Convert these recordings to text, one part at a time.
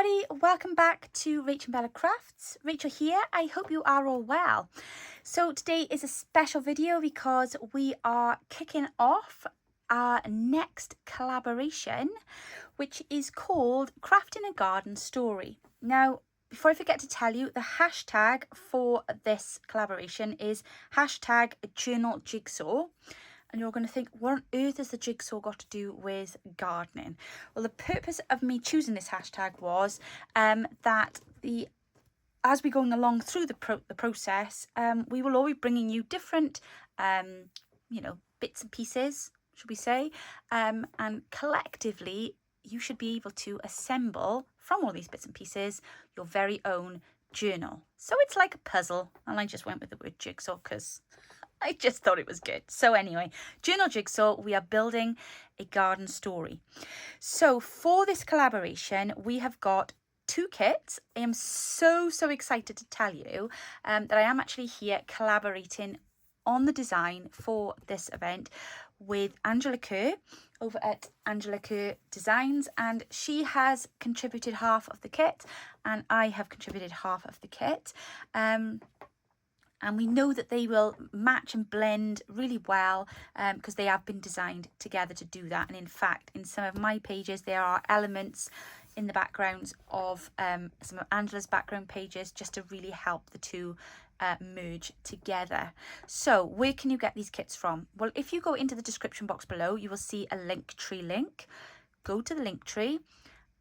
everybody, welcome back to RachandBella Crafts. Rachel here. I hope you are all well. So today is a special video because we are kicking off our next collaboration, which is called Crafting a Garden Story. Now, before I forget to tell you, the hashtag for this collaboration is #JournalJigsaw. And you're going to think, what on earth has the jigsaw got to do with gardening? Well, the purpose of me choosing this hashtag was that as we're going along through the process, we will all be bringing you different, bits and pieces, should we say, and collectively, you should be able to assemble from all these bits and pieces your very own journal. So it's like a puzzle, and I just went with the word jigsaw because I just thought it was good. So anyway, Journal Jigsaw, we are building a garden story. So for this collaboration, we have got 2 kits. I am so excited to tell you that I am actually here collaborating on the design for this event with Angela Kerr over at Angela Kerr Designs, and she has contributed half of the kit and I have contributed half of the kit. And we know that they will match and blend really well because they have been designed together to do that. And in fact, in some of my pages, there are elements in the backgrounds of some of Angela's background pages just to really help the two merge together. So where can you get these kits from? Well, if you go into the description box below, you will see a Linktree link. Go to the Linktree.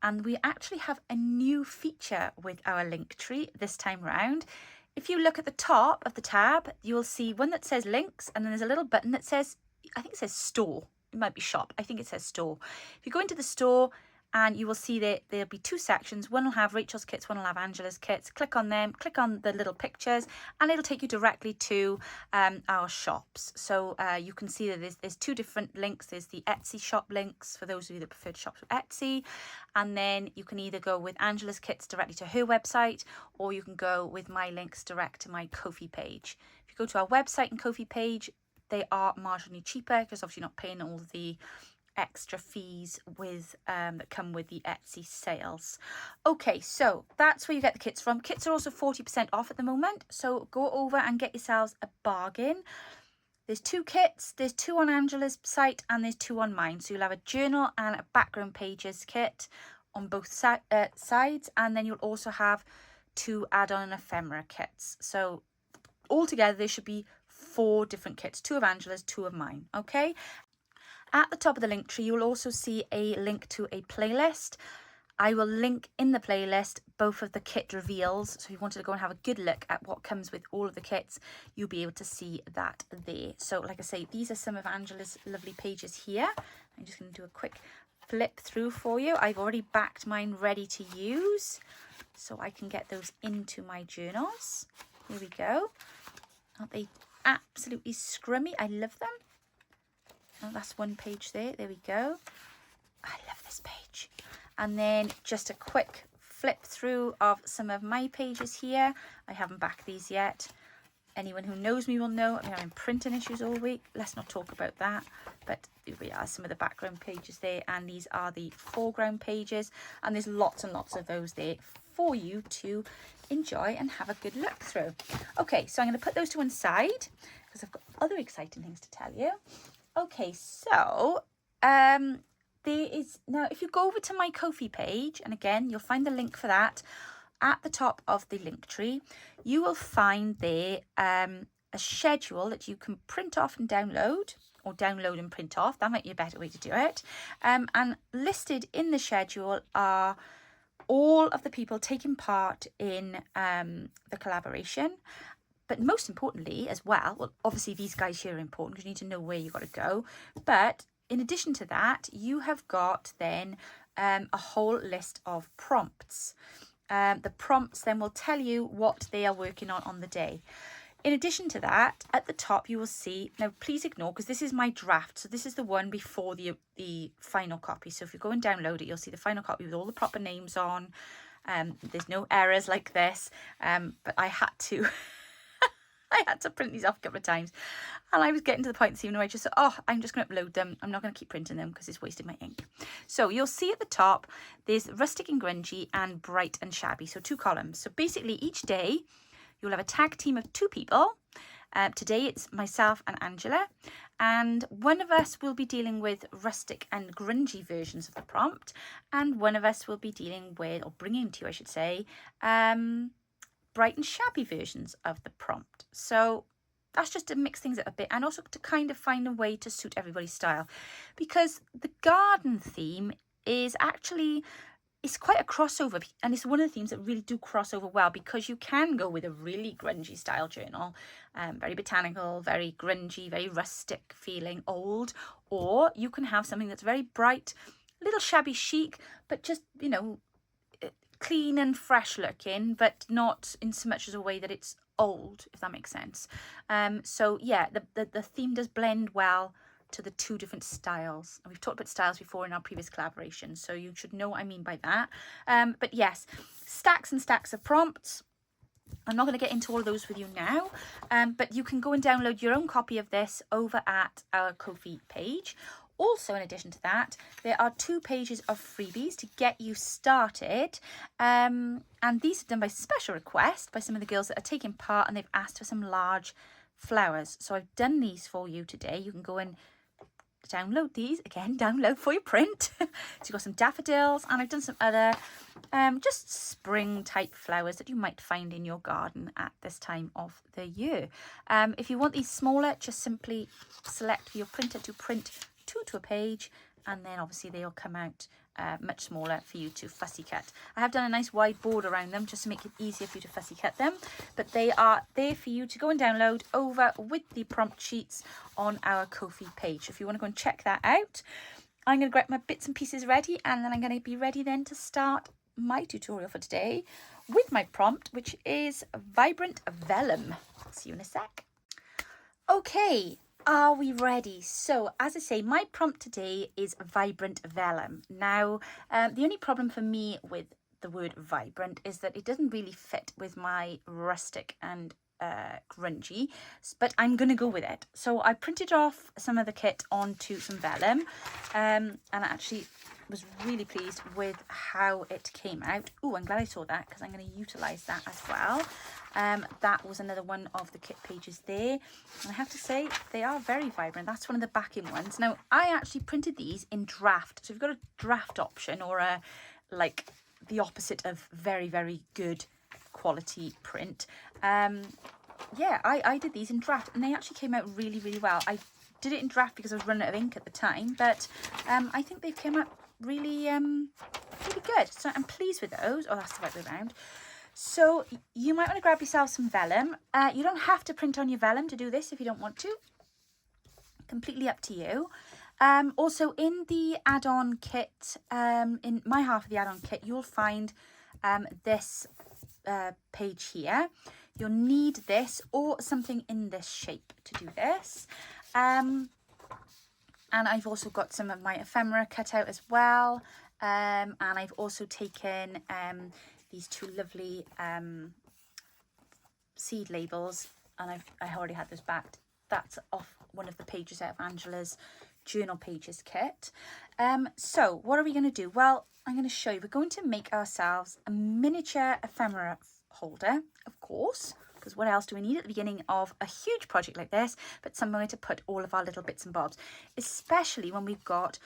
And we actually have a new feature with our Linktree this time round. If you look at the top of the tab, you will see one that says links, and then there's a little button that says, I think it says store. It might be shop. I think it says store. If you go into the store, and you will see that there'll be 2 sections. One will have Rachel's kits, one will have Angela's kits. Click on them, click on the little pictures, and it'll take you directly to our shops. So you can see that there's 2 different links. There's the Etsy shop links for those of you that prefer to shop with Etsy. And then you can either go with Angela's kits directly to her website, or you can go with my links direct to my Ko-fi page. If you go to our website and Ko-fi page, they are marginally cheaper because obviously you're not paying all the extra fees with that come with the Etsy sales. Okay, so that's where you get the kits from. Kits are also 40% off at the moment, so go over and get yourselves a bargain. There's 2 kits. There's 2 on Angela's site and there's 2 on mine. So you'll have a journal and a background pages kit on both sides, and then you'll also have 2 add-on ephemera kits. So altogether there should be 4 different kits, 2 of Angela's, 2 of mine. Okay. At the top of the link tree, you will also see a link to a playlist. I will link in the playlist both of the kit reveals. So if you wanted to go and have a good look at what comes with all of the kits, you'll be able to see that there. So like I say, these are some of Angela's lovely pages here. I'm just going to do a quick flip through for you. I've already backed mine ready to use, so I can get those into my journals. Here we go. Aren't they absolutely scrummy? I love them. Oh, that's one page there. There we go. I love this page. And then just a quick flip through of some of my pages here. I haven't backed these yet. Anyone who knows me will know I'm having printing issues all week. Let's not talk about that. But here we are, some of the background pages there. And these are the foreground pages. And there's lots and lots of those there for you to enjoy and have a good look through. Okay, so I'm going to put those to one side because I've got other exciting things to tell you. Okay, so there is now, if you go over to my Ko-fi page, and again you'll find the link for that at the top of the link tree, you will find there a schedule that you can print off and download, or download and print off. That might be a better way to do it. And listed in the schedule are all of the people taking part in the collaboration. But most importantly as well, obviously these guys here are important because you need to know where you've got to go. But in addition to that, you have got then a whole list of prompts. The prompts then will tell you what they are working on the day. In addition to that, at the top you will see, now please ignore because this is my draft. So this is the one before the final copy. So if you go and download it, you'll see the final copy with all the proper names on. There's no errors like this, but I had to... I had to print these off a couple of times, and I was getting to the point this evening where I just said, oh, I'm just going to upload them. I'm not going to keep printing them because it's wasting my ink. So you'll see at the top, there's rustic and grungy and bright and shabby. So 2 columns. So basically each day you'll have a tag team of 2 people. Today it's myself and Angela, and one of us will be dealing with rustic and grungy versions of the prompt, and one of us will be dealing with, or bringing to you, I should say, bright and shabby versions of the prompt. So that's just to mix things up a bit, and also to kind of find a way to suit everybody's style, because the garden theme is actually, it's quite a crossover, and it's one of the themes that really do cross over well, because you can go with a really grungy style journal, very botanical, very grungy, very rustic feeling, old, or you can have something that's very bright, a little shabby chic, but just, you know, clean and fresh looking, but not in so much as a way that it's old, if that makes sense. So yeah, the theme does blend well to the 2 different styles. And we've talked about styles before in our previous collaborations, so you should know what I mean by that. But yes, stacks and stacks of prompts. I'm not going to get into all of those with you now, but you can go and download your own copy of this over at our Ko-fi page. Also, in addition to that, there are 2 pages of freebies to get you started. And these are done by special request by some of the girls that are taking part, and they've asked for some large flowers. So I've done these for you today. You can go and download these. Again, download for your print. So you've got some daffodils, and I've done some other just spring type flowers that you might find in your garden at this time of the year. If you want these smaller, just simply select your printer to print 2 to a page, and then obviously they'll come out much smaller for you to fussy cut. I have done a nice wide board around them just to make it easier for you to fussy cut them, but they are there for you to go and download over with the prompt sheets on our Ko-fi page. So if you want to go and check that out, I'm going to grab my bits and pieces ready, and then I'm going to be ready then to start my tutorial for today with my prompt, which is Vibrant Vellum. See you in a sec. Okay, are we ready? So as I say, my prompt today is Vibrant Vellum. Now, the only problem for me with the word vibrant is that it doesn't really fit with my rustic and grungy, but I'm going to go with it. So I printed off some of the kit onto some vellum, and I actually was really pleased with how it came out. Oh, I'm glad I saw that, because I'm going to utilise that as well. That was another one of the kit pages there, and I have to say they are very vibrant. That's one of the backing ones. Now, I actually printed these in draft, so if you've got a draft option, or a like the opposite of very, very good quality print, yeah, I did these in draft, and they actually came out really, really well. I did it in draft because I was running out of ink at the time, but I think they came out really really good, so I'm pleased with those. Oh, that's the right way around. So you might want to grab yourself some vellum. You don't have to print on your vellum to do this if you don't want to. Completely up to you. Also in the add-on kit, in my half of the add-on kit, you'll find this page here. You'll need this or something in this shape to do this. And I've also got some of my ephemera cut out as well. And I've also taken these 2 lovely seed labels, and I already had those backed. That's off one of the pages out of Angela's journal pages kit. So what are we going to do? Well, I'm going to show you. We're going to make ourselves a miniature ephemera holder, of course, because what else do we need at the beginning of a huge project like this but somewhere to put all of our little bits and bobs, especially when we've got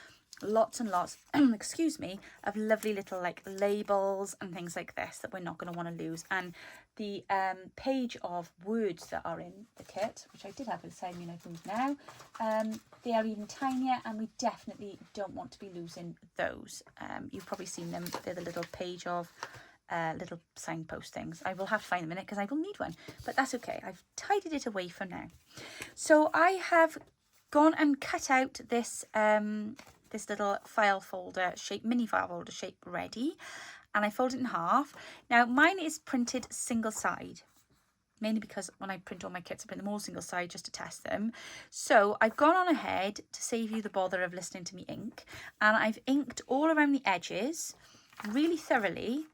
lots and lots excuse me, of lovely little like labels and things like this that we're not going to want to lose. And the page of words that are in the kit, which I did have beside me and I've moved now, they are even tinier, and we definitely don't want to be losing those. You've probably seen them. They're the little page of little signpost things. I will have to find them in it because I will need one, but that's okay. I've tidied it away for now. So I have gone and cut out this this little file folder shape, mini file folder shape ready, and I fold it in half. Now mine is printed single side, mainly because when I print all my kits I print them all single side just to test them. So I've gone on ahead to save you the bother of listening to me ink, and I've inked all around the edges really thoroughly,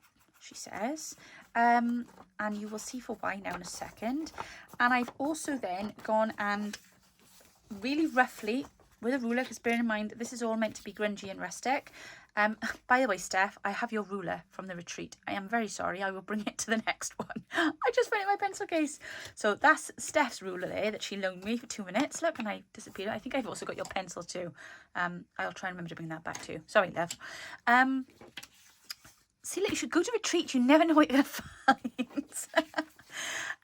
she says, and you will see for why now in a second. And I've also then gone and really roughly with a ruler, because bear in mind this is all meant to be grungy and rustic. By the way, Steph, I have your ruler from the retreat. I am very sorry. I will bring it to the next one. I just found it in my pencil case. So that's Steph's ruler there that she loaned me for 2 minutes. Look, and I disappeared. I think I've also got your pencil too. I'll try and remember to bring that back too. Sorry, love. See, look, you should go to retreat. You never know what you're going to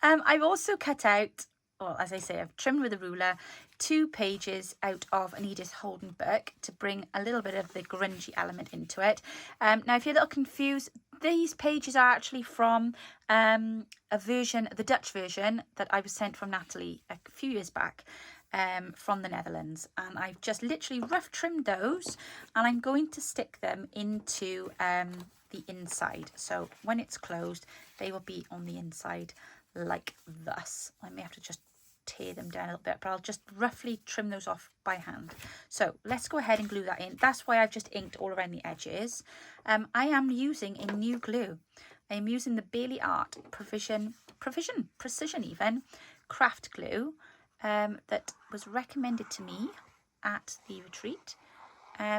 find. I've also cut out, well, as I say, I've trimmed with a ruler 2 pages out of an Edith Holden book to bring a little bit of the grungy element into it. Now, if you're a little confused, these pages are actually from a version, the Dutch version that I was sent from Natalie a few years back from the Netherlands. And I've just literally rough trimmed those, and I'm going to stick them into the inside. So when it's closed, they will be on the inside like thus. I may have to just tear them down a little bit, but I'll just roughly trim those off by hand. So let's go ahead and glue that in. That's why I've just inked all around the edges. I am using a new glue. I am using the Bailey Art Precision even craft glue that was recommended to me at the retreat.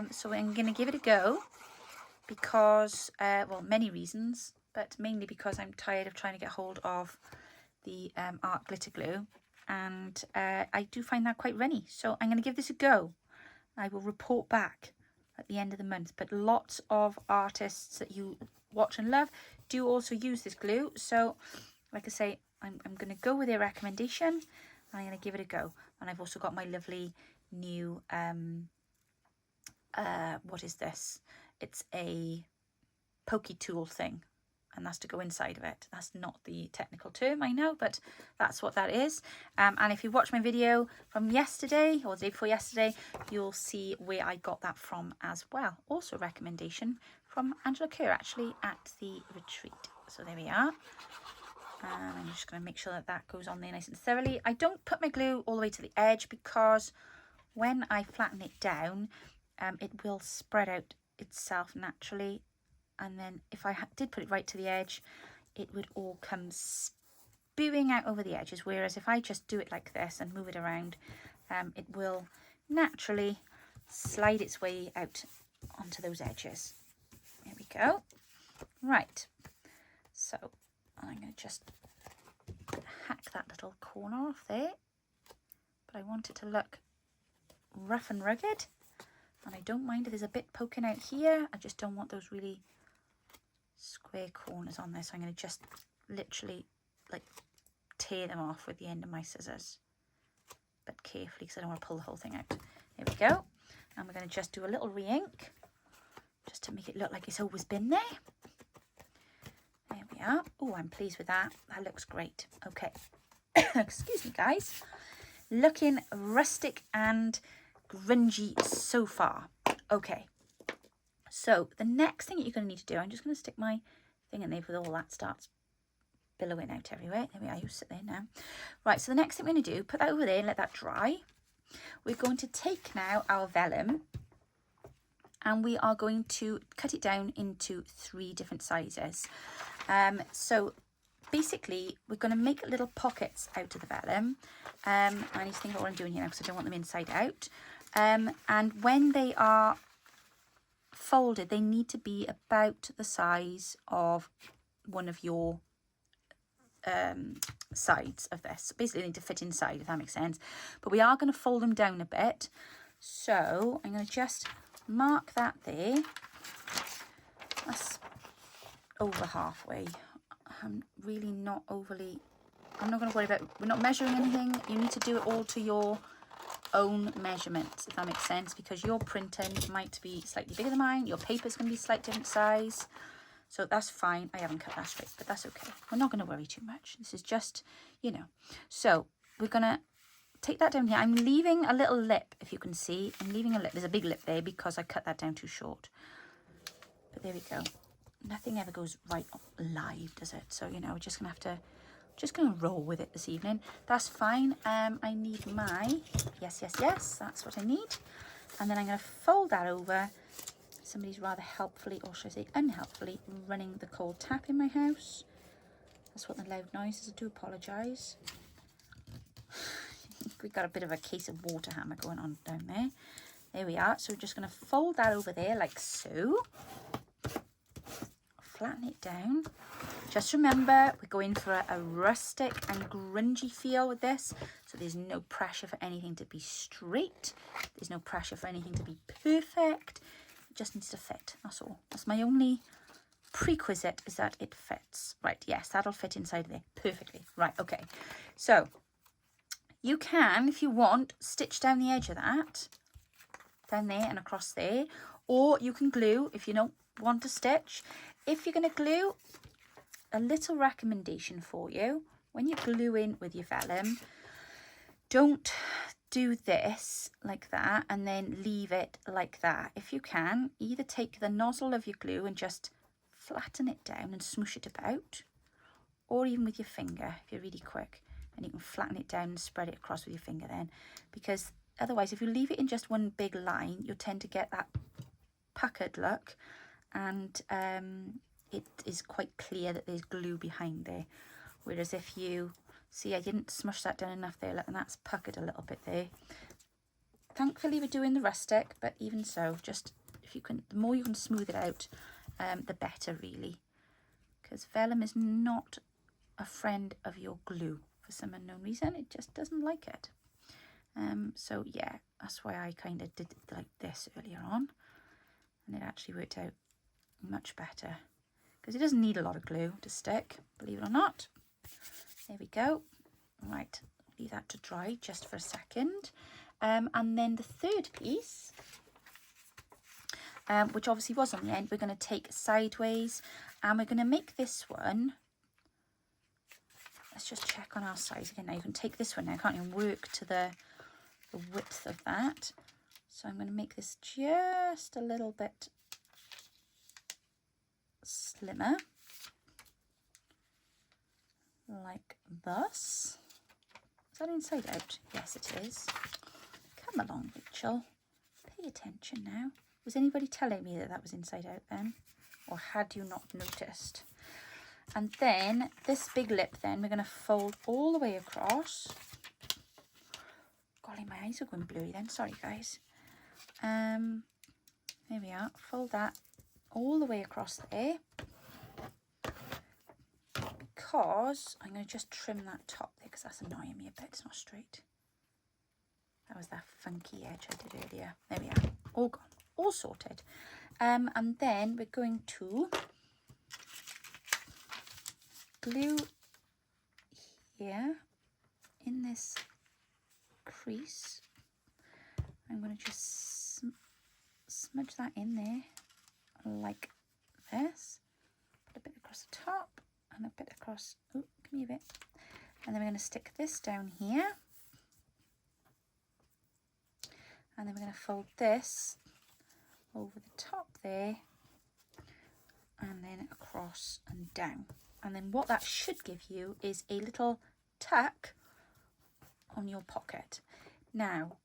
So I'm going to give it a go because, well, many reasons, but mainly because I'm tired of trying to get hold of the art glitter glue, and I do find that quite runny. So I'm going to give this a go. I will report back at the end of the month, but lots of artists that you watch and love do also use this glue. So like I say, I'm going to go with their recommendation, and I'm going to give it a go. And I've also got my lovely new what is this? It's a pokey tool thing, and that's to go inside of it. That's not the technical term, I know, but that's what that is. And if you watch my video from yesterday or the day before yesterday, you'll see where I got that from as well. Also a recommendation from Angela Kerr, actually, at the retreat. So there we are. And I'm just going to make sure that that goes on there nice and thoroughly. I don't put my glue all the way to the edge, because when I flatten it down, it will spread out itself naturally, and then if I did put it right to the edge, it would all come spewing out over the edges, whereas if I just do it like this and move it around, it will naturally slide its way out onto those edges. There we go. Right, so I'm going to just hack that little corner off there, but I want it to look rough and rugged. And I don't mind if there's a bit poking out here. I just don't want those really square corners on there. So I'm going to just literally like tear them off with the end of my scissors. But carefully, because I don't want to pull the whole thing out. There we go. And we're going to just do a little re-ink, just to make it look like it's always been there. There we are. Oh, I'm pleased with that. That looks great. Okay. Excuse me, guys. Looking rustic and grungy so far. Okay, so the next thing that you're going to need to do, I'm just going to stick my thing in there before all that starts billowing out everywhere. There we are, you sit there now. Right, so the next thing we're going to do, put that over there and let that dry. We're going to take now our vellum, and we are going to cut it down into 3 different sizes. So basically we're going to make little pockets out of the vellum. I need to think about what I'm doing here now, because I don't want them inside out. And when they are folded, they need to be about the size of one of your sides of this. Basically, they need to fit inside, if that makes sense. But we are going to fold them down a bit. So I'm going to just mark that there. That's over halfway. I'm really not overly... I'm not going to worry about... We're not measuring anything. You need to do it all to your own measurements, if that makes sense, because your printing might be slightly bigger than mine, your paper's going to be slightly different size, so that's fine. I haven't cut that straight, but that's okay. We're not going to worry too much. This is just, you know. So we're going to take that down here. I'm leaving a little lip, if you can see. I'm leaving a lip. There's a big lip there because I cut that down too short, but there we go. Nothing ever goes right live, does it? So, you know, we're just going to roll with it this evening. That's fine. I need my, yes, that's what I need. And then I'm going to fold that over. Somebody's rather helpfully, or should I say unhelpfully, running the cold tap in my house. That's what the loud noise is. I do apologise. We've got a bit of a case of water hammer going on down there. There we are. So we're just going to fold that over there like so. Flatten it down. Just remember, we're going for a rustic and grungy feel with this. So there's no pressure for anything to be straight. There's no pressure for anything to be perfect. It just needs to fit. That's all. That's my only prerequisite, is that it fits. Right, yes, that'll fit inside there perfectly. Right, okay. So you can, if you want, stitch down the edge of that. Down there and across there. Or you can glue if you don't want to stitch. If you're going to glue, a little recommendation for you, when you're gluing with your vellum, don't do this like that and then leave it like that. If you can, either take the nozzle of your glue and just flatten it down and smoosh it about, or even with your finger if you're really quick, and you can flatten it down and spread it across with your finger then, because otherwise if you leave it in just one big line, you'll tend to get that puckered look, and it is quite clear that there's glue behind there. Whereas if you see, I didn't smush that down enough there, look, and that's puckered a little bit there. Thankfully we're doing the rustic, but even so, just if you can, the more you can smooth it out, the better really, because vellum is not a friend of your glue for some unknown reason. It just doesn't like it. So yeah, that's why I kind of did it like this earlier on, and it actually worked out much better, because it doesn't need a lot of glue to stick, believe it or not. There we go. Right, leave that to dry just for a second. And then the third piece, which obviously was on the end, we're going to take sideways, and we're going to make this one, let's just check on our size again. Now you can take this one now, can't you, and work to the width of that. So I'm going to make this just a little bit slimmer, like thus. Is that inside out? Yes, it is. Come along, Rachel. Pay attention now. Was anybody telling me that that was inside out then? Or had you not noticed? And then this big lip then, we're going to fold all the way across. Golly, my eyes are going blurry then. Sorry, guys. There we are. Fold that all the way across there, because I'm going to just trim that top there, because that's annoying me a bit. It's not straight. That was that funky edge I did earlier. There we are. All gone. All sorted. And then we're going to glue here in this crease. I'm going to just smudge that in there like this. Put a bit across the top and a bit across, oh, give me a bit. And then we're going to stick this down here. And then we're going to fold this over the top there, and then across and down. And then what that should give you is a little tuck on your pocket. Now,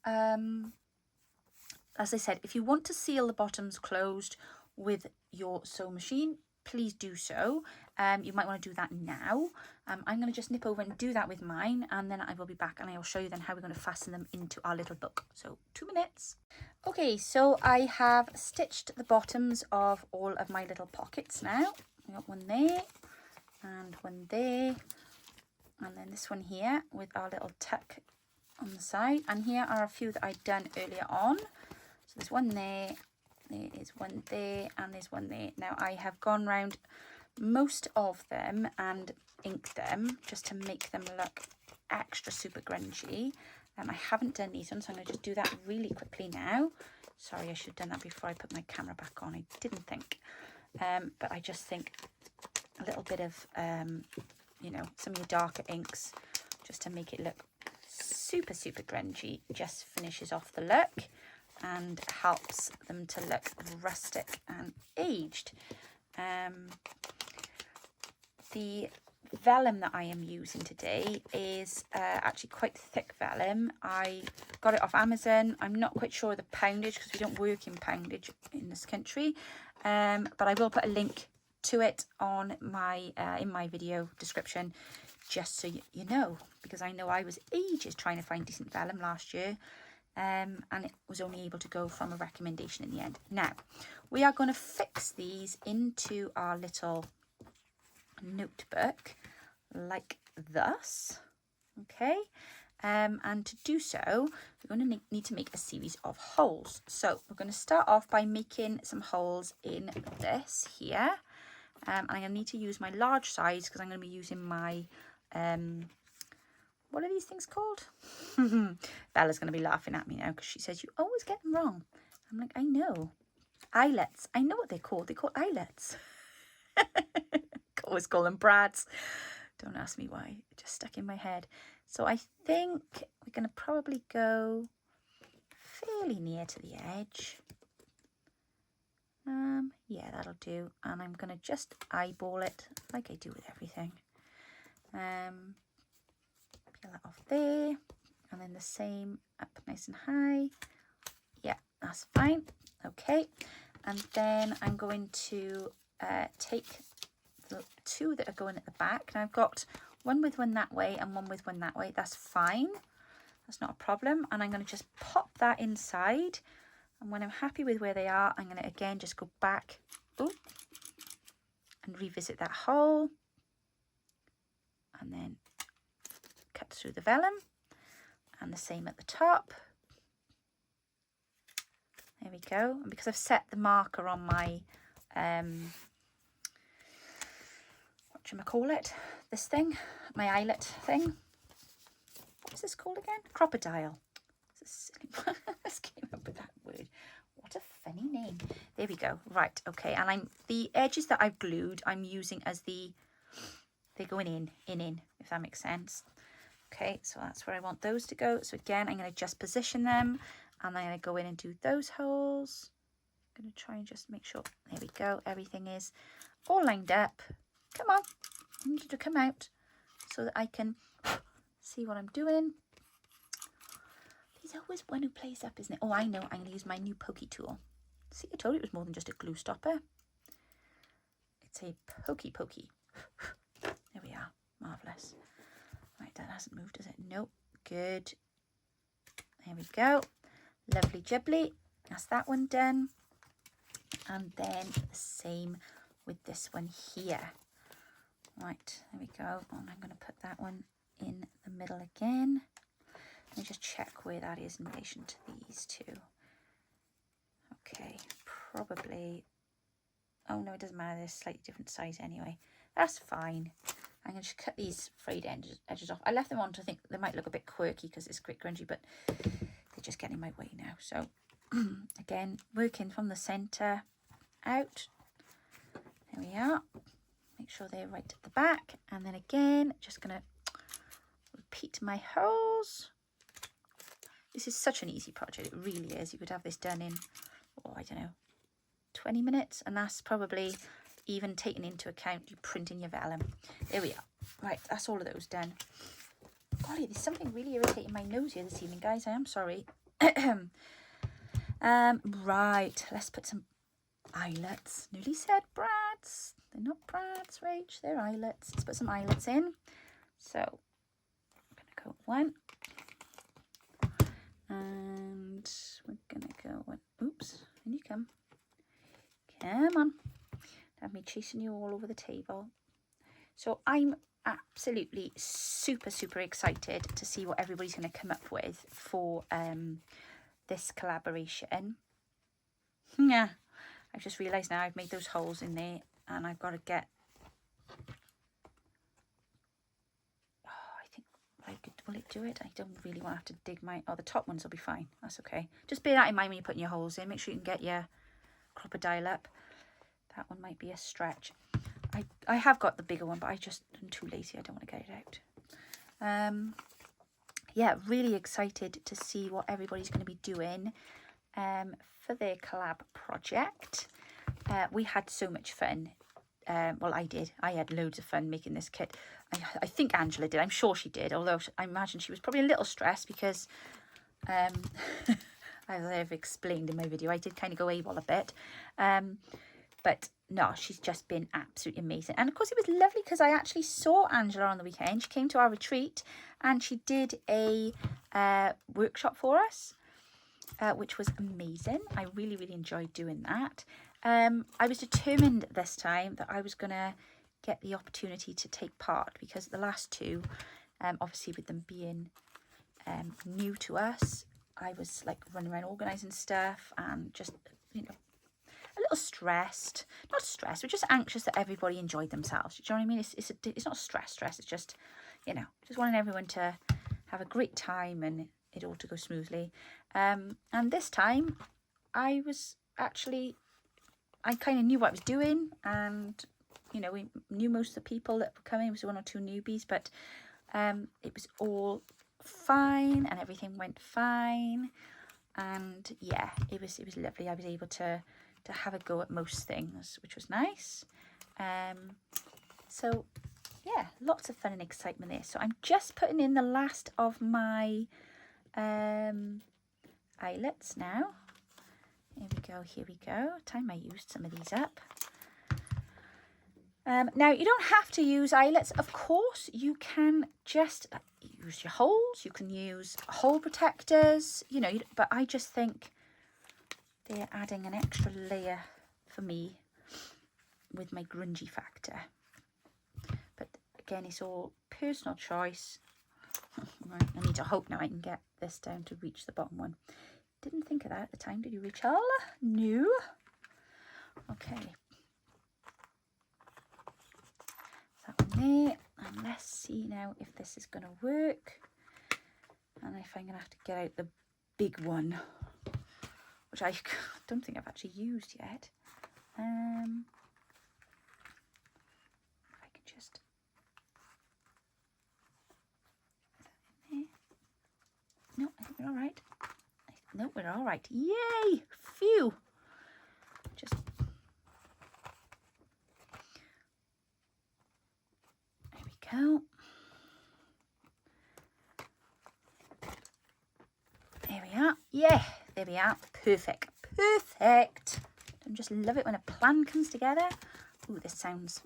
as I said, if you want to seal the bottoms closed with your sewing machine, please do so. You might want to do that now. I'm going to just nip over and do that with mine, and then I will be back and I will show you then how we're going to fasten them into our little book. So 2 minutes. Okay, so I have stitched the bottoms of all of my little pockets now. I got one there and one there, and then this one here with our little tuck on the side. And here are a few that I'd done earlier on. So there's one there, there is one there, and there's one there. Now I have gone round most of them and inked them just to make them look extra super grungy. I haven't done these ones, so I'm going to just do that really quickly now. Sorry, I should have done that before I put my camera back on. I didn't think. But I just think a little bit of, you know, some of your darker inks just to make it look super, super grungy just finishes off the look and helps them to look rustic and aged. The vellum that I am using today is actually quite thick vellum. I got it off Amazon. I'm not quite sure of the poundage because we don't work in poundage in this country, but I will put a link to it on my in my video description, just so you know, because I know I was ages trying to find decent vellum last year, and it was only able to go from a recommendation in the end. Now we are going to fix these into our little notebook like thus, okay. And to do so, we're going to need to make a series of holes. So we're going to start off by making some holes in this here. And I'm going to need to use my large size because I'm going to be using my, what are these things called? Bella's going to be laughing at me now because she says, you always get them wrong. I'm like, I know. Eyelets. I know what they're called. They're called eyelets. Always call them brads. Don't ask me why. It just stuck in my head. So I think we're going to probably go fairly near to the edge. Yeah, that'll do. And I'm going to just eyeball it like I do with everything. Peel that off there. And then the same up nice and high. Yeah, that's fine. Okay. And then I'm going to take the two that are going at the back. Now I've got one with one that way and one with one that way. That's fine. That's not a problem. And I'm going to just pop that inside. And when I'm happy with where they are, I'm going to again just go back and revisit that hole. And then cut through the vellum. And the same at the top. There we go. And because I've set the marker on my, whatchamacallit, this thing, my eyelet thing. What is this called again? Crocodile. Let's came up with that word. What a funny name. There we go. Right, okay. And the edges that I've glued, I'm using as they're going in, if that makes sense. Okay, so that's where I want those to go. So again, I'm going to just position them, and I'm going to go in and do those holes. I'm going to try and just make sure, there we go, everything is all lined up. Come on, I need you to come out so that I can see what I'm doing. There's always one who plays up, isn't it? Oh, I know, I'm going to use my new pokey tool. See, I told you it was more than just a glue stopper. It's a pokey. There we are, marvellous. Right, that hasn't moved, has it? Nope. Good. There we go. Lovely jubbly. That's that one done. And then the same with this one here. Right, there we go. And I'm going to put that one in the middle again. Let me just check where that is in relation to these two. Okay, probably. Oh no, it doesn't matter. They're slightly different size anyway. That's fine. I'm going to just cut these frayed edges off. I left them on to think they might look a bit quirky because it's quite grungy, but they're just getting in my way now. So again, working from the centre out. There we are. Make sure they're right at the back. And then again, just going to repeat my holes. This is such an easy project. It really is. You could have this done in, oh, I don't know, 20 minutes. And that's probably even taking into account you printing your vellum. There we are. Right, that's all of those done. Golly, there's something really irritating my nose here this evening, guys. I am sorry. Right, let's put some eyelets. Nearly said brads. They're not brads, Rach. They're eyelets. Let's put some eyelets in. So, I'm going to go one. And we're going to go one. Oops, in you come. Come on. Have me chasing you all over the table. So I'm absolutely super excited to see what everybody's going to come up with for this collaboration. Yeah, I've just realised now I've made those holes in there, and I've got to get. Oh, I think will it do it? I don't really want to have to dig my. Oh, the top ones will be fine. That's okay. Just bear that in mind when you're putting your holes in. Make sure you can get your crocodile up. That one might be a stretch. I have got the bigger one, but I'm too lazy. I don't want to get it out. Yeah, really excited to see what everybody's going to be doing for their collab project. We had so much fun. Well, I did. I had loads of fun making this kit. I think Angela did. I'm sure she did, although I imagine she was probably a little stressed because, as I've explained in my video, I did kind of go AWOL a bit. But no, she's just been absolutely amazing. And of course it was lovely because I actually saw Angela on the weekend. She came to our retreat and she did a workshop for us, which was amazing. I really, really enjoyed doing that. I was determined this time that I was going to get the opportunity to take part, because the last two, obviously with them being new to us, I was like running around organising stuff and just, you know, a little stressed. Not stressed, but just anxious that everybody enjoyed themselves. Do you know what I mean? It's not stress. It's just, you know, just wanting everyone to have a great time and it all to go smoothly. And this time I kind of knew what I was doing, and you know, we knew most of the people that were coming. It was 1 or 2 newbies, but it was all fine and everything went fine. And yeah, it was lovely. I was able to have a go at most things, which was nice. So yeah, lots of fun and excitement there. So I'm just putting in the last of my eyelets now. Here we go. Time I used some of these up. Now, you don't have to use eyelets. Of course, you can just use your holes. You can use hole protectors, you know, but I just think they're adding an extra layer for me with my grungy factor. But again, it's all personal choice. Right, I need to hope now I can get this down to reach the bottom one. Didn't think of that at the time, did you, Rachel? No. Okay. That one there. And let's see now if this is going to work. And if I'm going to have to get out the big one, which I don't think I've actually used yet. If I can just... Is that in there? No, I think we're all right. No, we're all right. Yay! Phew! Just... There we go. There we are. Yeah, there we are. Perfect. Perfect. I just love it when a plan comes together. Ooh, this sounds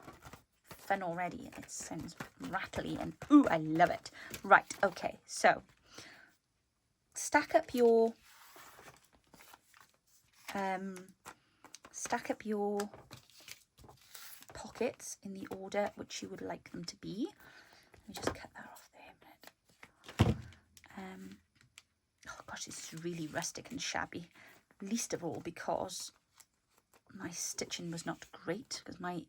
fun already. It sounds rattly and ooh, I love it. Right, okay, so stack up your pockets in the order which you would like them to be. Let me just cut that off there a minute. Oh gosh, this is really rustic and shabby. Least of all because my stitching was not great, because my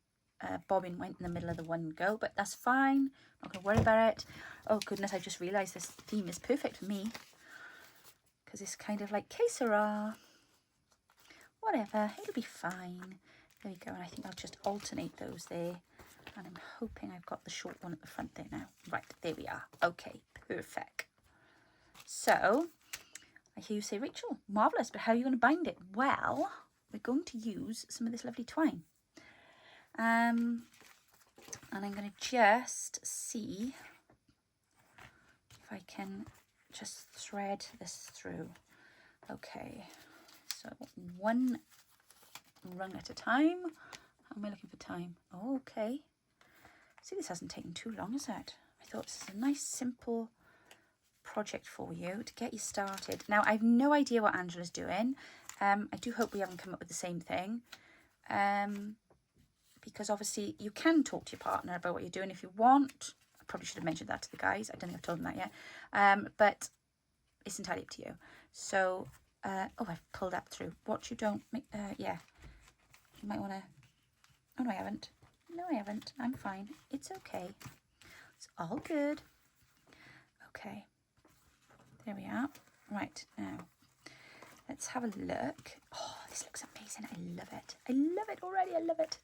bobbin went in the middle of the one go, but that's fine. Not gonna worry about it. Oh goodness, I just realised this theme is perfect for me, because it's kind of like que sera. Whatever, it'll be fine. There we go, and I think I'll just alternate those there. And I'm hoping I've got the short one at the front there now. Right, there we are. Okay, perfect. So, I hear you say, Rachel, marvellous, but how are you going to bind it? Well, we're going to use some of this lovely twine. And I'm going to just see if I can just thread this through. Okay, so one rung at a time. How am I looking for time? Oh, okay. See, this hasn't taken too long, has it? I thought this is a nice, simple project for you to get you started. Now, I've no idea what Angela's doing. I do hope we haven't come up with the same thing. Because obviously you can talk to your partner about what you're doing if you want. I probably should have mentioned that to the guys. I don't think I've told them that yet. But it's entirely up to you. So, oh, I've pulled that through. What you don't make, yeah. You might want to, oh no, I haven't. No, I haven't. I'm fine. It's okay. It's all good. Okay. There we are. Right, now, let's have a look. Oh, this looks amazing. I love it. I love it already. I love it.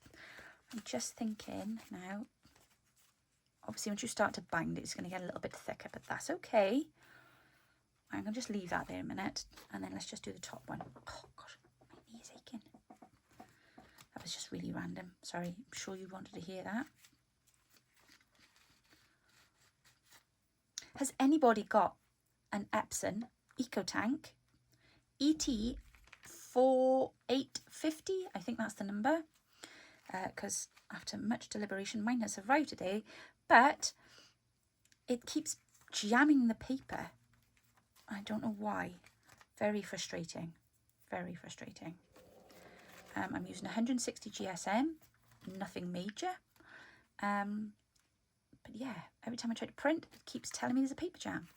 I'm just thinking now, obviously once you start to bind it, it's going to get a little bit thicker, but that's okay. I'm going to just leave that there a minute, and then let's just do the top one. Oh, gosh, my knee is aching. That was just really random. Sorry, I'm sure you wanted to hear that. Has anybody got an Epson Eco Tank ET 4850? I think that's the number. because after much deliberation, mine has arrived today, but it keeps jamming the paper. I don't know why. Very frustrating. Very frustrating. I'm using 160 GSM, nothing major. But yeah, every time I try to print, it keeps telling me there's a paper jam.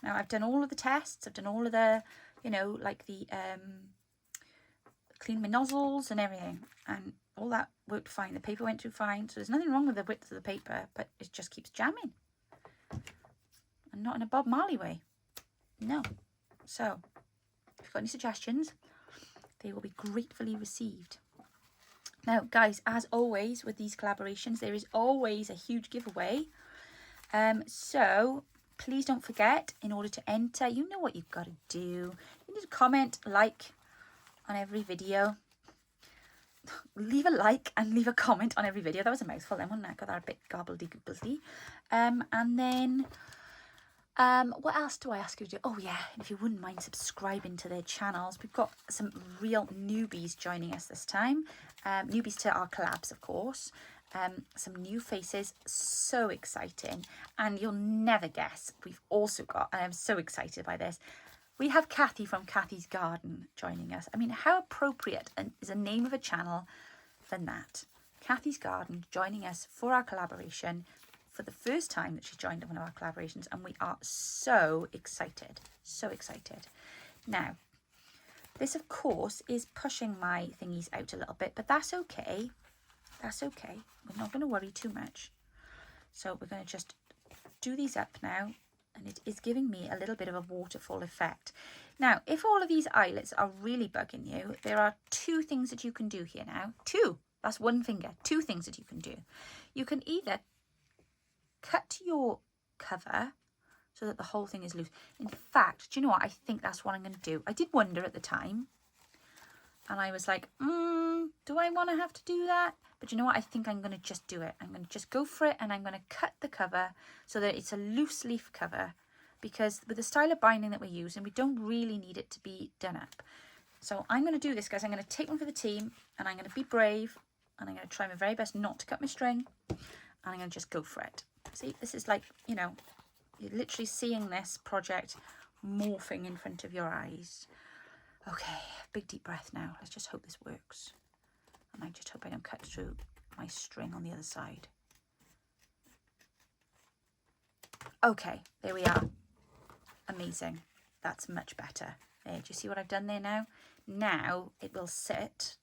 Now, I've done all of the tests. I've done all of the, you know, like the clean my nozzles and everything. And all that worked fine. The paper went through fine. So there's nothing wrong with the width of the paper, but it just keeps jamming. And not in a Bob Marley way. No. So, if you've got any suggestions, they will be gratefully received. Now, guys, as always with these collaborations, there is always a huge giveaway. So please don't forget, in order to enter, you know what you've got to do. You need to comment, like on every video. Leave a like and leave a comment on every video. That was a mouthful then, wasn't it? I got that a bit gobbledy-gobbledy. And then what else do I ask you to do? Oh yeah, if you wouldn't mind subscribing to their channels. We've got some real newbies joining us this time. Newbies to our collabs, of course. Some new faces, so exciting. And you'll never guess, we've also got, and I'm so excited by this, we have Kathy from Kathy's Garden joining us. I mean, how appropriate is a name of a channel than that? Kathy's Garden joining us for our collaboration, for the first time that she's joined one of our collaborations, and we are so excited, so excited. Now, this of course is pushing my thingies out a little bit, but that's okay. That's okay. We're not going to worry too much. So we're going to just do these up now, and it is giving me a little bit of a waterfall effect. Now, if all of these eyelets are really bugging you, there are two things that you can do here now. Two. That's one finger. Two things that you can do. You can either cut your cover so that the whole thing is loose. In fact, do you know what? I think that's what I'm going to do. I did wonder at the time, and I was like, do I want to have to do that? But you know what? I think I'm going to just do it. I'm going to just go for it, and I'm going to cut the cover so that it's a loose leaf cover, because with the style of binding that we're using, we don't really need it to be done up. So I'm going to do this, guys. I'm going to take one for the team, and I'm going to be brave, and I'm going to try my very best not to cut my string, and I'm going to just go for it. See, this is like, you know, you're literally seeing this project morphing in front of your eyes. Okay, big deep breath now. Let's just hope this works. And I just hope I don't cut through my string on the other side. Okay, there we are. Amazing. That's much better. There, do you see what I've done there now? Now it will sit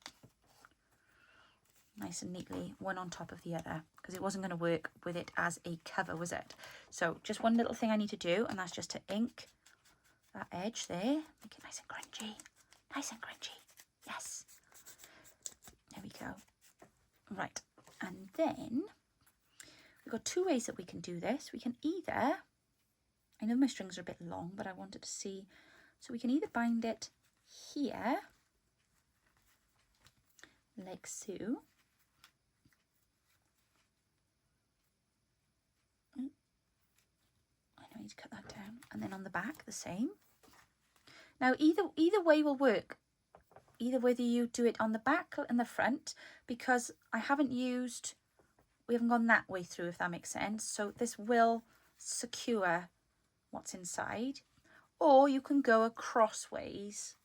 nice and neatly, one on top of the other, because it wasn't going to work with it as a cover, was it? So just one little thing I need to do, and that's just to ink that edge there, make it nice and crunchy. Nice and crunchy. Yes. There we go. Right. And then we've got two ways that we can do this. We can either, I know my strings are a bit long, but I wanted to see, so we can either bind it here, like so. I need to cut that down, and then on the back the same. Now either way will work, either whether you do it on the back and the front, because we haven't gone that way through, if that makes sense. So this will secure what's inside, or you can go across ways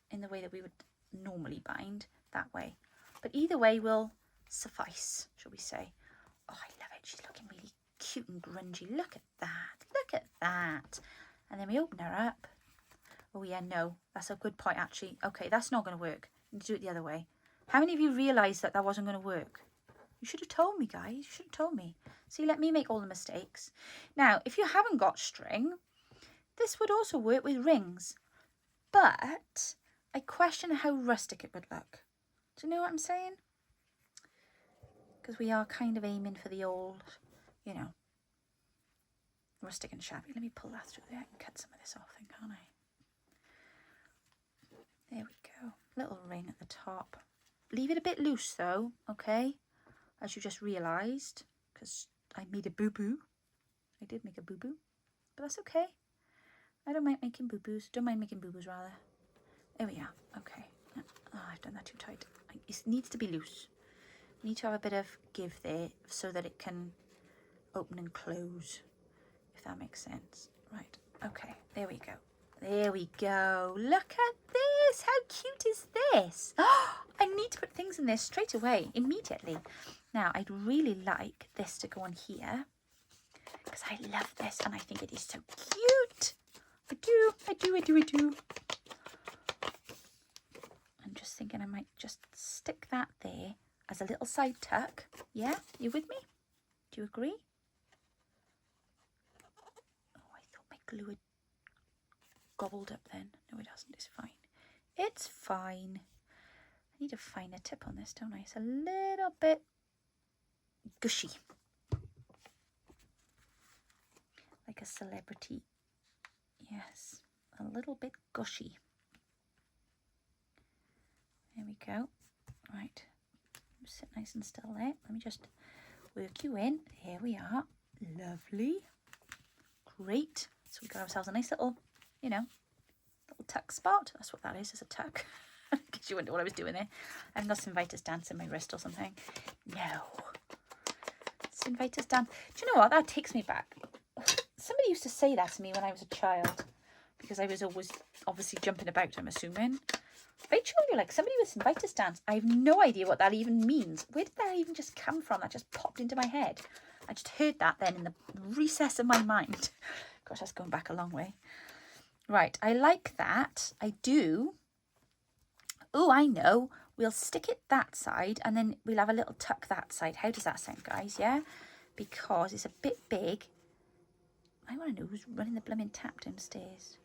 in the way that we would normally bind, that way. But either way will suffice, shall we say. Oh, I love it. She's looking really cute and grungy. Look at that. Look at that. And then we open her up. Oh yeah, no, that's a good point actually. Okay, that's not going to work. You need to do it the other way. How many of you realised that that wasn't going to work? You should have told me, guys. You should have told me. See, let me make all the mistakes. Now, if you haven't got string, this would also work with rings. But I question how rustic it would look. Do you know what I'm saying? Because we are kind of aiming for the old, you know, rustic and shabby. Let me pull that through there. I can cut some of this off then, can't I? There we go. Little ring at the top. Leave it a bit loose though, okay? As you just realised, because I made a boo-boo. I did make a boo-boo, but that's okay. I don't mind making boo-boos. Don't mind making boo-boos, rather. There we are. Okay. Oh, I've done that too tight. It needs to be loose. You need to have a bit of give there so that it can open and close, if that makes sense. Right, okay, there we go. There we go. Look at this. How cute is this? Oh, I need to put things in there straight away, immediately. Now, I'd really like this to go on here because I love this and I think it is so cute. I do. I'm just thinking I might just stick that there as a little side tuck. Yeah, you with me? Do you agree? Oh, I thought my glue had gobbled up then. No, it hasn't. It's fine. It's fine. I need a finer tip on this, don't I? It's a little bit gushy. Like a celebrity. Yes, a little bit gushy. There we go. Right. Sit nice and still there. Let me just work you in. Here we are. Lovely. Great. So we got ourselves a nice little, you know, little tuck spot. That's what that is. It's a tuck. In case you wonder what I was doing there. I haven't got Sinvitus dance in my wrist or something. No. Sinvitus dance. Do you know what? That takes me back. Somebody used to say that to me when I was a child. Because I was always obviously jumping about, I'm assuming. I told you, like, somebody with Sinvitus dance. I have no idea what that even means. Where did that even just come from? That just popped into my head. I just heard that then in the recess of my mind. Gosh, that's going back a long way. Right, I like that. I do. Oh, I know. We'll stick it that side and then we'll have a little tuck that side. How does that sound, guys? Yeah? Because it's a bit big. I want to know who's running the blooming tap downstairs.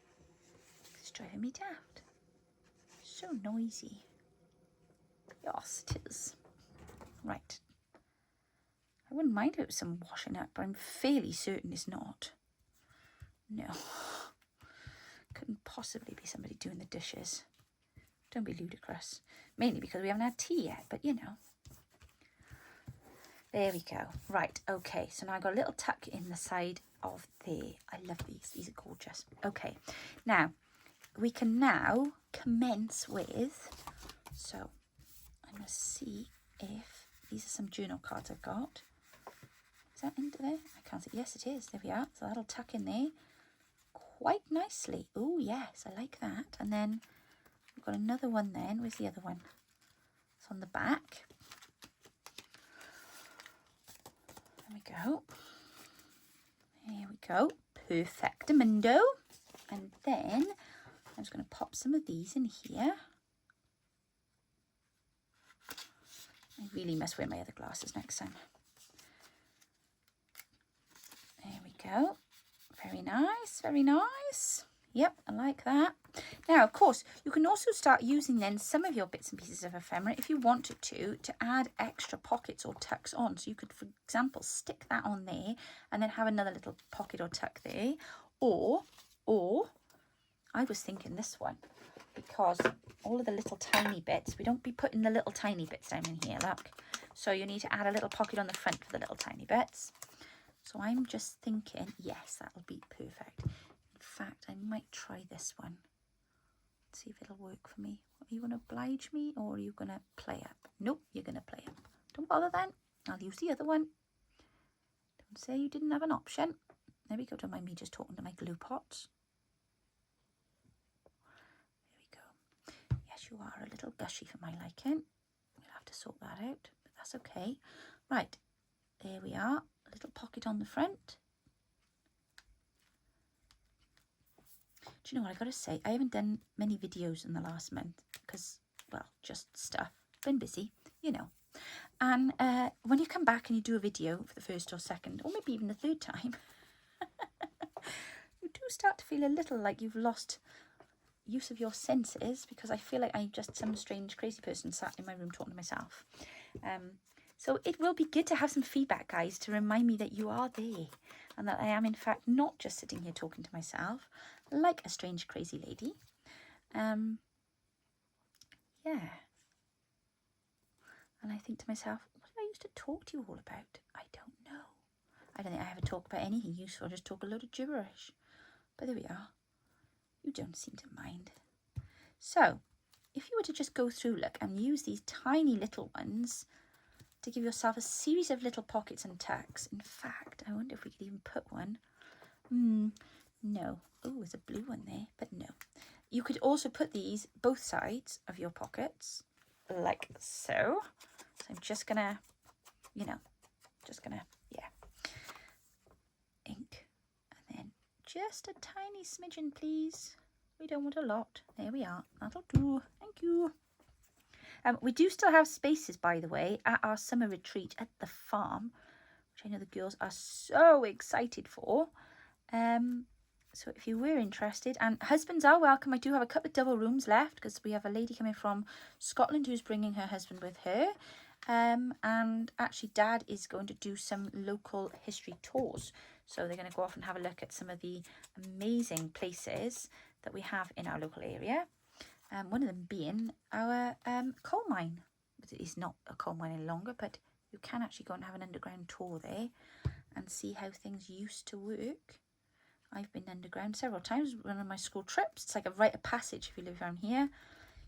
It's driving me daft. So noisy. Yes, it is. Right. I wouldn't mind if it was some washing up, but I'm fairly certain it's not. No. Couldn't possibly be somebody doing the dishes. Don't be ludicrous. Mainly because we haven't had tea yet, but you know. There we go. Right, okay. So now I've got a little tuck in the side of there. I love these. These are gorgeous. Okay. Now, we can now commence with... So, I'm going to see if... These are some journal cards I've got. Is that into there? I can't see. Yes, it is. There we are. So that'll tuck in there quite nicely. Oh, yes. I like that. And then we've got another one then. Where's the other one? It's on the back. There we go. There we go. Perfectamundo. And then I'm just going to pop some of these in here. I really must wear my other glasses next time. There we go. Very nice, very nice. Yep, I like that. Now, of course, you can also start using then some of your bits and pieces of ephemera if you wanted to add extra pockets or tucks on. So you could, for example, stick that on there and then have another little pocket or tuck there. Or I was thinking this one, because all of the little tiny bits, we don't be putting the little tiny bits down in here, look. So you need to add a little pocket on the front for the little tiny bits. So I'm just thinking, yes, that'll be perfect. In fact, I might try this one. See if it'll work for me. Are you going to oblige me or are you going to play up? Nope, you're going to play up. Don't bother then. I'll use the other one. Don't say you didn't have an option. There we go. Don't mind me just talking to my glue pots. There we go. Yes, you are a little gushy for my liking. We'll have to sort that out, but that's okay. Right, there we are. A little pocket on the front. Do you know what I've got to say? I haven't done many videos in the last month because, well, just stuff. Been busy, you know. And when you come back and you do a video for the first or second, or maybe even the third time, you do start to feel a little like you've lost use of your senses, because I feel like I'm just some strange crazy person sat in my room talking to myself. So it will be good to have some feedback, guys, to remind me that you are there and that I am, in fact, not just sitting here talking to myself like a strange, crazy lady. Yeah. And I think to myself, what did I used to talk to you all about? I don't know. I don't think I ever talk about anything useful. I just talk a load of gibberish. But there we are. You don't seem to mind. So, if you were to just go through, look, and use these tiny little ones to give yourself a series of little pockets and tucks. In fact, I wonder if we could even put one. No. Oh, there's a blue one there, but no. You could also put these both sides of your pockets, like so. So I'm just gonna, yeah, ink, and then just a tiny smidgen, please. We don't want a lot. There we are. That'll do. Thank you. We do still have spaces, by the way, at our summer retreat at the farm, which I know the girls are so excited for. So if you were interested, and husbands are welcome. I do have a couple of double rooms left because we have a lady coming from Scotland who's bringing her husband with her. And actually Dad is going to do some local history tours. So they're going to go off and have a look at some of the amazing places that we have in our local area. One of them being our coal mine. It is not a coal mine any longer, but you can actually go and have an underground tour there and see how things used to work. I've been underground several times, one of my school trips. It's like a rite of passage if you live around here.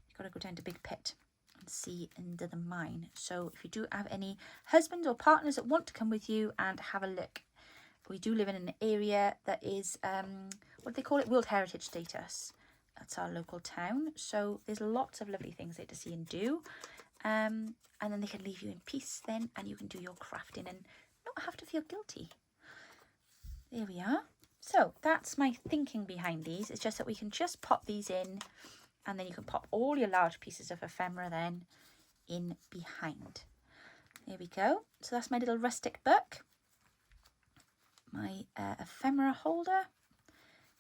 You've got to go down to Big Pit and see into the mine. So if you do have any husbands or partners that want to come with you and have a look, we do live in an area that is, what do they call it? World Heritage status. That's our local town. So there's lots of lovely things there to see and do. And then they can leave you in peace then, and you can do your crafting and not have to feel guilty. There we are. So that's my thinking behind these. It's just that we can just pop these in, and then you can pop all your large pieces of ephemera then in behind. There we go. So that's my little rustic book. My ephemera holder.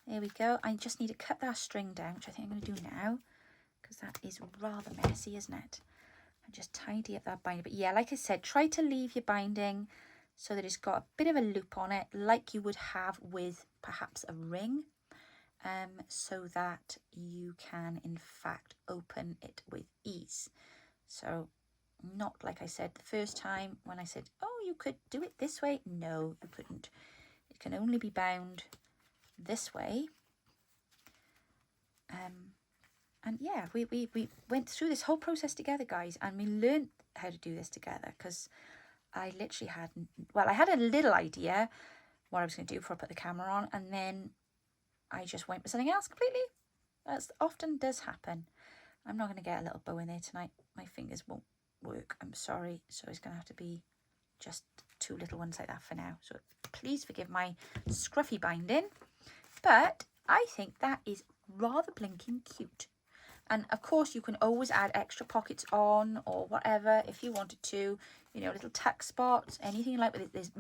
There we go. I just need to cut that string down, which I think I'm going to do now, because that is rather messy, isn't it? And just tidy up that binding. But yeah, like I said, try to leave your binding so that it's got a bit of a loop on it, like you would have with perhaps a ring, so that you can in fact open it with ease. So not like I said the first time when I said, oh, you could do it this way. No, you couldn't. It can only be bound this way. And yeah, we went through this whole process together, guys, and we learned how to do this together, because I literally had, well, I had a little idea what I was going to do before I put the camera on, and then I just went with something else completely. That often does happen. I'm not going to get a little bow in there tonight. My fingers won't work. I'm sorry. So it's going to have to be just two little ones like that for now. So please forgive my scruffy binding. But I think that is rather blinking cute. And of course you can always add extra pockets on or whatever if you wanted to, you know, little tuck spots, anything you like with it. There's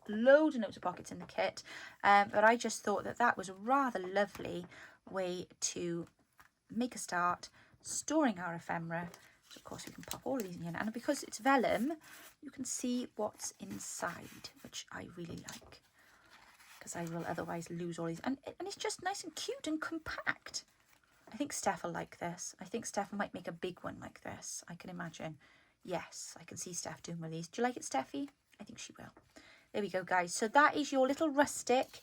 loads and loads of pockets in the kit. But I just thought that that was a rather lovely way to make a start storing our ephemera. So of course we can pop all of these in, and because it's vellum, you can see what's inside, which I really like, because I will otherwise lose all these. And it's just nice and cute and compact. I think Steph will like this. I think Steph might make a big one like this. I can imagine. Yes, I can see Steph doing one of these. Do you like it, Steffi? I think she will. There we go, guys. So that is your little rustic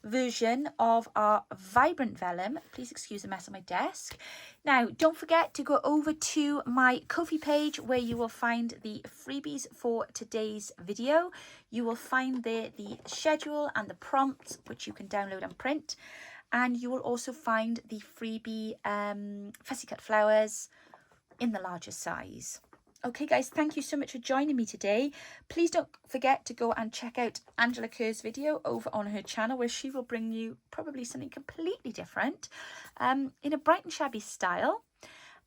version of our vibrant vellum. Please excuse the mess on my desk. Now, don't forget to go over to my Ko-fi page, where you will find the freebies for today's video. You will find there the schedule and the prompts, which you can download and print. And you will also find the freebie fussy cut flowers in the larger size. Okay, guys, thank you so much for joining me today. Please don't forget to go and check out Angela Kerr's video over on her channel, where she will bring you probably something completely different in a bright and shabby style.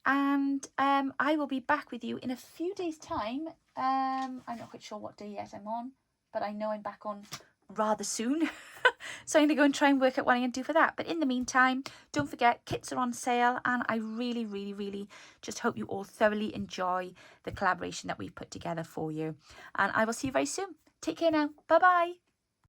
And I will be back with you in a few days' time. I'm not quite sure what day yet I'm on, but I know I'm back on rather soon. So I'm going to go and try and work out what I'm going to do for that. But in the meantime, don't forget, kits are on sale, and I really, really, really just hope you all thoroughly enjoy the collaboration that we've put together for you. And I will see you very soon. Take care now. Bye-bye.